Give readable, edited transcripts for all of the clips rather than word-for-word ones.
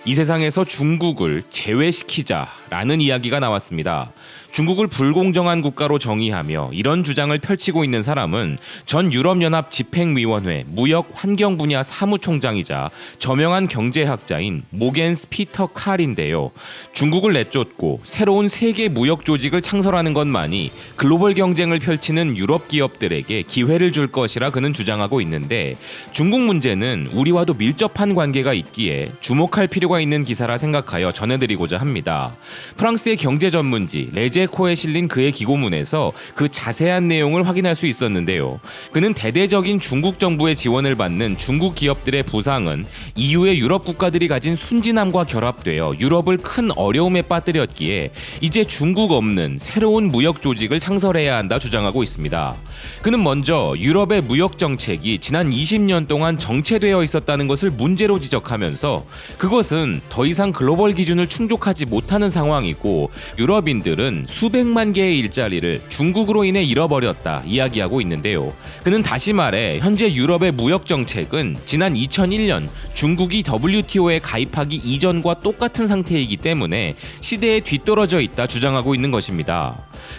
이 세상에서 중국을 제외시키자라는 이야기가 나왔습니다. 중국을 불공정한 국가로 정의하며 이런 주장을 펼치고 있는 사람은 전 유럽연합 집행위원회 무역환경 분야 사무총장이자 저명한 경제학자인 모겐스 피터 칼인데요. 중국을 내쫓고 새로운 세계 무역 조직을 창설하는 것만이 글로벌 경쟁을 펼치는 유럽 기업들에게 기회를 줄 것이라 그는 주장하고 있는데, 중국 문제는 우리와도 밀접한 관계가 있기에 주목할 필요가 있는 기사라 생각하여 전해드리고자 합니다. 프랑스의 경제 전문지 레제코에 실린 그의 기고문에서 그 자세한 내용을 확인할 수 있었는데요. 그는 대대적인 중국 정부의 지원을 받는 중국 기업들의 부상은 EU의 유럽 국가들이 가진 순진함과 결합되어 유럽을 큰 어려움에 빠뜨렸기에 이제 중국 없는 새로운 무역 조직을 창설해야 한다 주장하고 있습니다. 그는 먼저 유럽의 무역 정책이 지난 20년 동안 정체되어 있었다는 것을 문제로 지적하면서 그것은 더 이상 글로벌 기준을 충족하지 못하는 상황이고 유럽인들은 수백만 개의 일자리를 중국으로 인해 잃어버렸다 이야기하고 있는데요. 그는 다시 말해 현재 유럽의 무역 정책은 지난 2001년 중국이 WTO에 가입하기 이전과 똑같은 상태이기 때문에 시대에 뒤떨어져 있다 주장하고 있는 것입니다.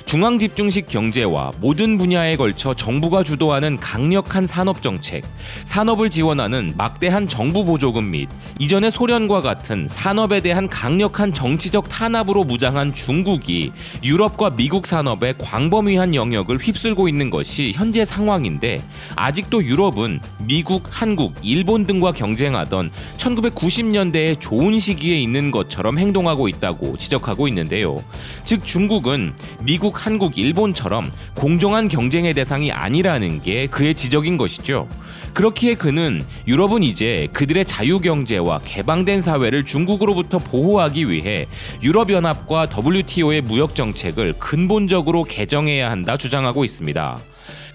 중앙집중식 경제와 모든 분야에 걸쳐 정부가 주도하는 강력한 산업정책, 산업을 지원하는 막대한 정부 보조금 및 이전의 소련과 같은 산업에 대한 강력한 정치적 탄압으로 무장한 중국이 유럽과 미국 산업의 광범위한 영역을 휩쓸고 있는 것이 현재 상황인데, 아직도 유럽은 미국, 한국, 일본 등과 경쟁하던 1990년대의 좋은 시기에 있는 것처럼 행동하고 있다고 지적하고 있는데요. 즉 중국은 미국, 한국, 일본처럼 공정한 경쟁의 대상이 아니라는 게 그의 지적인 것이죠. 그렇기에 그는 유럽은 이제 그들의 자유경제와 개방된 사회를 중국으로부터 보호하기 위해 유럽연합과 WTO의 무역정책을 근본적으로 개정해야 한다 주장하고 있습니다.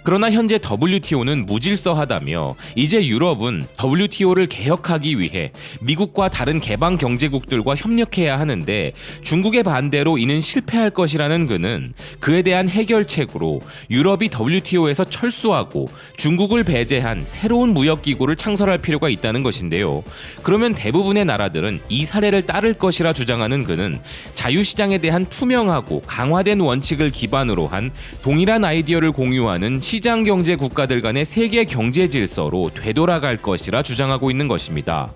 그러나 현재 WTO는 무질서하다며 이제 유럽은 WTO를 개혁하기 위해 미국과 다른 개방 경제국들과 협력해야 하는데 중국의 반대로 이는 실패할 것이라는 그는 그에 대한 해결책으로 유럽이 WTO에서 철수하고 중국을 배제한 새로운 무역기구를 창설할 필요가 있다는 것인데요. 그러면 대부분의 나라들은 이 사례를 따를 것이라 주장하는 그는 자유시장에 대한 투명하고 강화된 원칙을 기반으로 한 동일한 아이디어를 공유하는 시장경제 국가들 간의 세계 경제 질서로 되돌아갈 것이라 주장하고 있는 것입니다.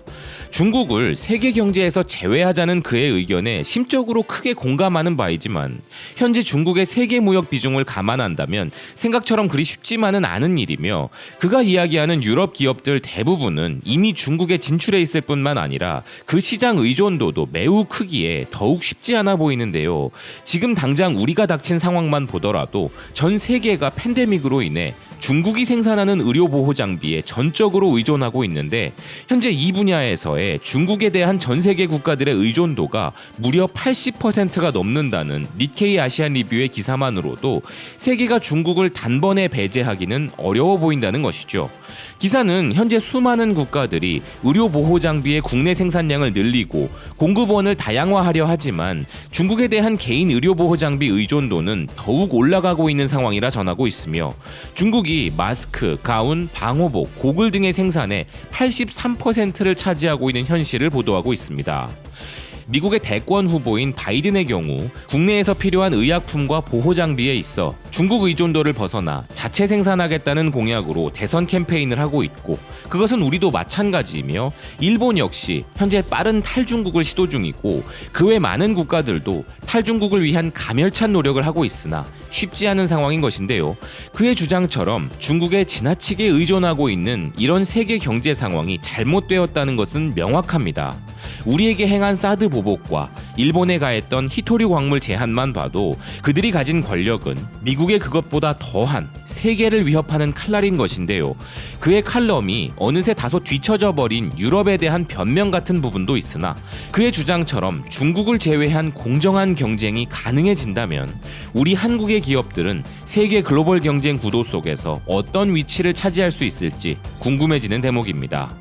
중국을 세계 경제에서 제외하자는 그의 의견에 심적으로 크게 공감하는 바이지만 현재 중국의 세계 무역 비중을 감안한다면 생각처럼 그리 쉽지만은 않은 일이며, 그가 이야기하는 유럽 기업들 대부분은 이미 중국에 진출해 있을 뿐만 아니라 그 시장 의존도도 매우 크기에 더욱 쉽지 않아 보이는데요. 지금 당장 우리가 닥친 상황만 보더라도 전 세계가 팬데믹으로 인해 중국이 생산하는 의료보호 장비에 전적으로 의존하고 있는데, 현재 이 분야에서의 중국에 대한 전 세계 국가들의 의존도가 무려 80%가 넘는다는 니케이 아시안 리뷰의 기사만으로도 세계가 중국을 단번에 배제하기는 어려워 보인다는 것이죠. 기사는 현재 수많은 국가들이 의료보호 장비의 국내 생산량을 늘리고 공급원을 다양화하려 하지만 중국에 대한 개인 의료보호 장비 의존도는 더욱 올라가고 있는 상황이라 전하고 있으며, 중국이 마스크, 가운, 방호복, 고글 등의 생산의 83%를 차지하고 있는 현실을 보도하고 있습니다. 미국의 대권 후보인 바이든의 경우 국내에서 필요한 의약품과 보호장비에 있어 중국 의존도를 벗어나 자체 생산하겠다는 공약으로 대선 캠페인을 하고 있고, 그것은 우리도 마찬가지이며 일본 역시 현재 빠른 탈중국을 시도 중이고 그 외 많은 국가들도 탈중국을 위한 가멸찬 노력을 하고 있으나 쉽지 않은 상황인 것인데요. 그의 주장처럼 중국에 지나치게 의존하고 있는 이런 세계 경제 상황이 잘못되었다는 것은 명확합니다. 우리에게 행한 사드 보복과 일본에 가했던 히토류 광물 제한만 봐도 그들이 가진 권력은 미국의 그것보다 더한 세계를 위협하는 칼날인 것인데요. 그의 칼럼이 어느새 다소 뒤처져 버린 유럽에 대한 변명 같은 부분도 있으나 그의 주장처럼 중국을 제외한 공정한 경쟁이 가능해진다면 우리 한국의 기업들은 세계 글로벌 경쟁 구도 속에서 어떤 위치를 차지할 수 있을지 궁금해지는 대목입니다.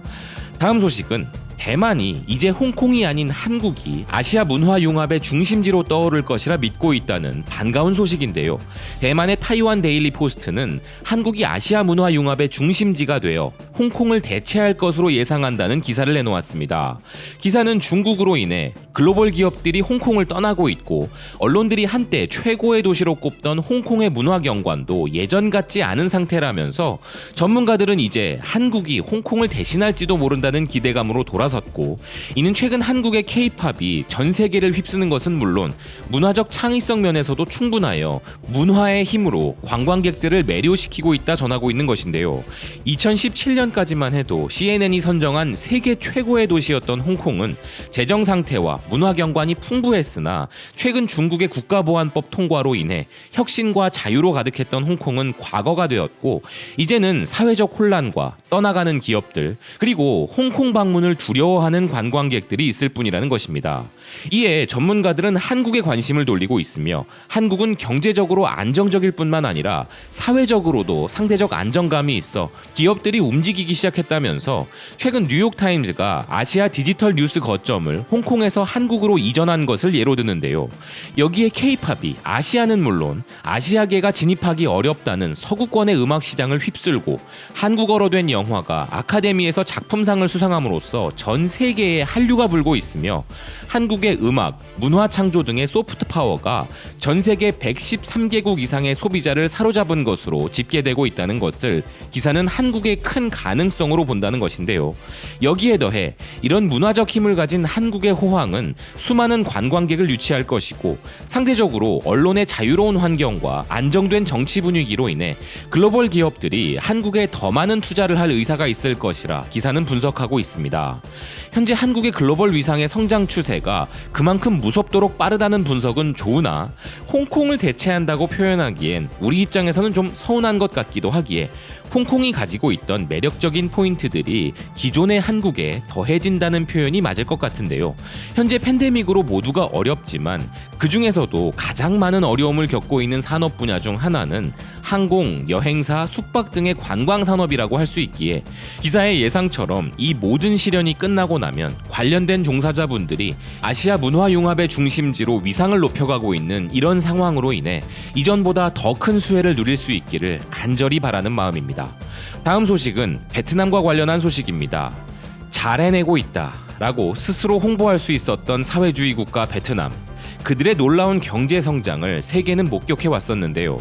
다음 소식은 대만이 이제 홍콩이 아닌 한국이 아시아 문화 융합의 중심지로 떠오를 것이라 믿고 있다는 반가운 소식인데요. 대만의 타이완 데일리 포스트는 한국이 아시아 문화 융합의 중심지가 되어 홍콩을 대체할 것으로 예상한다는 기사를 내놓았습니다. 기사는 중국으로 인해 글로벌 기업들이 홍콩을 떠나고 있고 언론들이 한때 최고의 도시로 꼽던 홍콩의 문화 경관도 예전 같지 않은 상태라면서 전문가들은 이제 한국이 홍콩을 대신할지도 모른다는 기대감으로 돌아섰고, 이는 최근 한국의 K-팝이 전 세계를 휩쓰는 것은 물론 문화적 창의성 면에서도 충분하여 문화의 힘으로 관광객들을 매료시키고 있다 전하고 있는 것인데요. 2017년까지만 해도 CNN이 선정한 세계 최고의 도시였던 홍콩은 재정 상태와 문화 경관이 풍부했으나 최근 중국의 국가보안법 통과로 인해 혁신과 자유로 가득했던 홍콩은 과거가 되었고, 이제는 사회적 혼란과 떠나가는 기업들, 그리고 홍콩 방문을 두려워하는 관광객들이 있을 뿐이라는 것입니다. 이에 전문가들은 한국에 관심을 돌리고 있으며, 한국은 경제적으로 안정적일 뿐만 아니라 사회적으로도 상대적 안정감이 있어 기업들이 움직이기 시작했다면서 최근 뉴욕타임즈가 아시아 디지털 뉴스 거점을 홍콩에서 한국으로 이전한 것을 예로 드는데요. 여기에 K-팝이 아시아는 물론 아시아계가 진입하기 어렵다는 서구권의 음악 시장을 휩쓸고 한국어로 된 영화가 아카데미에서 작품상을 수상함으로써 전 세계에 한류가 불고 있으며, 한국의 음악, 문화 창조 등의 소프트 파워가 전 세계 113개국 이상의 소비자를 사로잡은 것으로 집계되고 있다는 것을 기사는 한국의 큰 가능성으로 본다는 것인데요. 여기에 더해 이런 문화적 힘을 가진 한국의 호황은 수많은 관광객을 유치할 것이고, 상대적으로 언론의 자유로운 환경과 안정된 정치 분위기로 인해 글로벌 기업들이 한국에 더 많은 투자를 할 의사가 있을 것이라 기사는 분석하고 있습니다. 현재 한국의 글로벌 위상의 성장 추세가 그만큼 무섭도록 빠르다는 분석은 좋으나 홍콩을 대체한다고 표현하기엔 우리 입장에서는 좀 서운한 것 같기도 하기에, 홍콩이 가지고 있던 매력적인 포인트들이 기존의 한국에 더해진다는 표현이 맞을 것 같은데요. 현재 팬데믹으로 모두가 어렵지만 그 중에서도 가장 많은 어려움을 겪고 있는 산업 분야 중 하나는 항공, 여행사, 숙박 등의 관광 산업이라고 할 수 있기에, 기사의 예상처럼 이 모든 시련이 끝나고 나면 관련된 종사자분들이 아시아 문화 융합의 중심지로 위상을 높여가고 있는 이런 상황으로 인해 이전보다 더 큰 수혜를 누릴 수 있기를 간절히 바라는 마음입니다. 다음 소식은 베트남과 관련한 소식입니다. 잘 해내고 있다 라고 스스로 홍보할 수 있었던 사회주의 국가 베트남, 그들의 놀라운 경제 성장을 세계는 목격해 왔었는데요.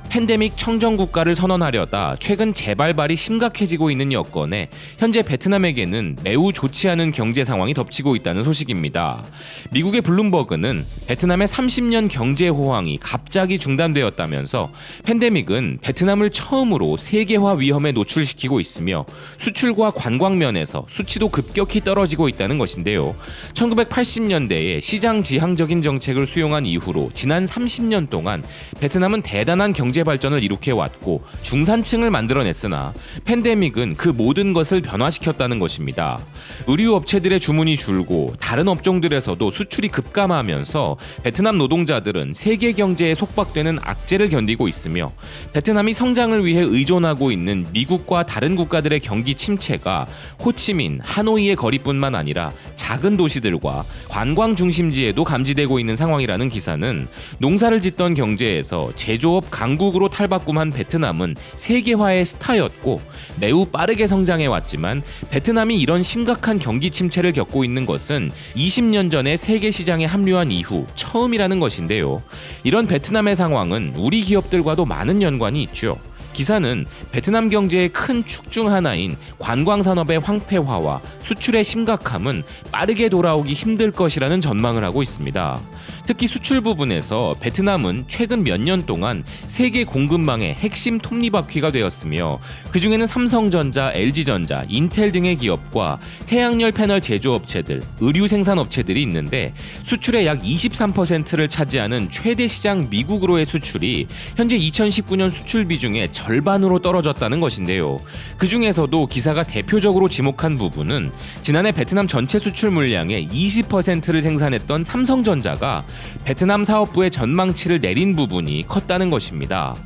팬데믹 청정 국가를 선언하려다 최근 재발발이 심각해지고 있는 여건에 현재 베트남에게는 매우 좋지 않은 경제 상황이 덮치고 있다는 소식입니다. 미국의 블룸버그는 베트남의 30년 경제 호황이 갑자기 중단되었다면서 팬데믹은 베트남을 처음으로 세계화 위험에 노출시키고 있으며 수출과 관광 면에서 수치도 급격히 떨어지고 있다는 것인데요. 1980년대에 시장 지향적인 정책을 수용한 이후로 지난 30년 동안 베트남은 대단한 경제 발전을 이룩해 왔고 중산층을 만들어냈으나 팬데믹은 그 모든 것을 변화시켰다는 것입니다. 의류 업체들의 주문이 줄고 다른 업종들에서도 수출이 급감하면서 베트남 노동자들은 세계 경제에 속박되는 악재를 견디고 있으며, 베트남이 성장을 위해 의존하고 있는 미국과 다른 국가들의 경기 침체가 호치민, 하노이의 거리뿐만 아니라 작은 도시들과 관광 중심지에도 감지되고 있는 상황이라는 기사는, 농사를 짓던 경제에서 제조업 강국으로 탈바꿈한 베트남은 세계화의 스타였고 매우 빠르게 성장해왔지만, 베트남이 이런 심각한 경기 침체를 겪고 있는 것은 20년 전에 세계 시장에 합류한 이후 처음이라는 것인데요. 이런 베트남의 상황은 우리 기업들과도 많은 연관이 있죠. 기사는 베트남 경제의 큰 축 중 하나인 관광산업의 황폐화와 수출의 심각함은 빠르게 돌아오기 힘들 것이라는 전망을 하고 있습니다. 특히 수출 부분에서 베트남은 최근 몇 년 동안 세계 공급망의 핵심 톱니바퀴가 되었으며, 그 중에는 삼성전자, LG전자, 인텔 등의 기업과 태양열 패널 제조업체들, 의류 생산업체들이 있는데, 수출의 약 23%를 차지하는 최대 시장 미국으로의 수출이 현재 2019년 수출 비중의 절반으로 떨어졌다는 것인데요. 그 중에서도 기사가 대표적으로 지목한 부분은 지난해 베트남 전체 수출 물량의 20%를 생산했던 삼성전자가 베트남 사업부의 전망치를 내린 부분이 컸다는 것입니다.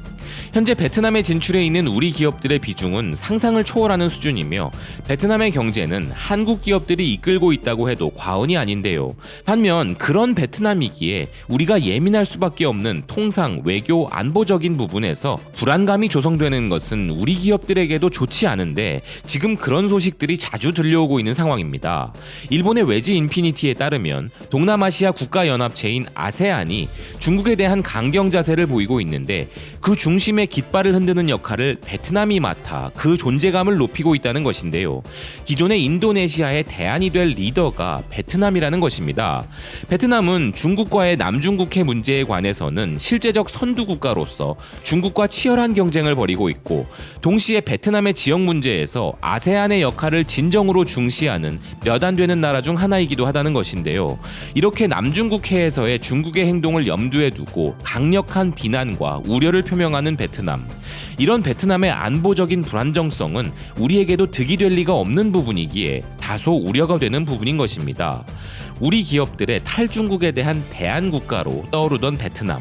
현재 베트남에 진출해 있는 우리 기업들의 비중은 상상을 초월하는 수준이며 베트남의 경제는 한국 기업들이 이끌고 있다고 해도 과언이 아닌데요. 반면 그런 베트남이기에 우리가 예민할 수밖에 없는 통상, 외교, 안보적인 부분에서 불안감이 조성되는 것은 우리 기업들에게도 좋지 않은데 지금 그런 소식들이 자주 들려오고 있는 상황입니다. 일본의 외지 인피니티에 따르면 동남아시아 국가연합체인 아세안이 중국에 대한 강경 자세를 보이고 있는데 그 중심에 깃발을 흔드는 역할을 베트남이 맡아 그 존재감을 높이고 있다는 것인데요. 기존의 인도네시아의 대안이 될 리더가 베트남이라는 것입니다. 베트남은 중국과의 남중국해 문제에 관해서는 실제적 선두 국가로서 중국과 치열한 경쟁을 벌이고 있고 동시에 베트남의 지역 문제에서 아세안의 역할을 진정으로 중시하는 몇 안 되는 나라 중 하나이기도 하다는 것인데요. 이렇게 남중국해에서의 중국의 행동을 염두에 두고 강력한 비난과 우려를 표명하는 베트남. 이런 베트남의 안보적인 불안정성은 우리에게도 득이 될 리가 없는 부분이기에 다소 우려가 되는 부분인 것입니다. 우리 기업들의 탈중국에 대한 대안국가로 떠오르던 베트남.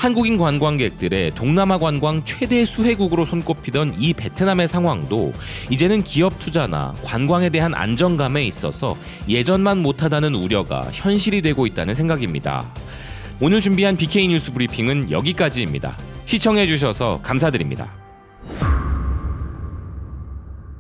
한국인 관광객들의 동남아 관광 최대 수혜국으로 손꼽히던 이 베트남의 상황도 이제는 기업 투자나 관광에 대한 안정감에 있어서 예전만 못하다는 우려가 현실이 되고 있다는 생각입니다. 오늘 준비한 BK 뉴스 브리핑은 여기까지입니다. 시청해주셔서 감사드립니다.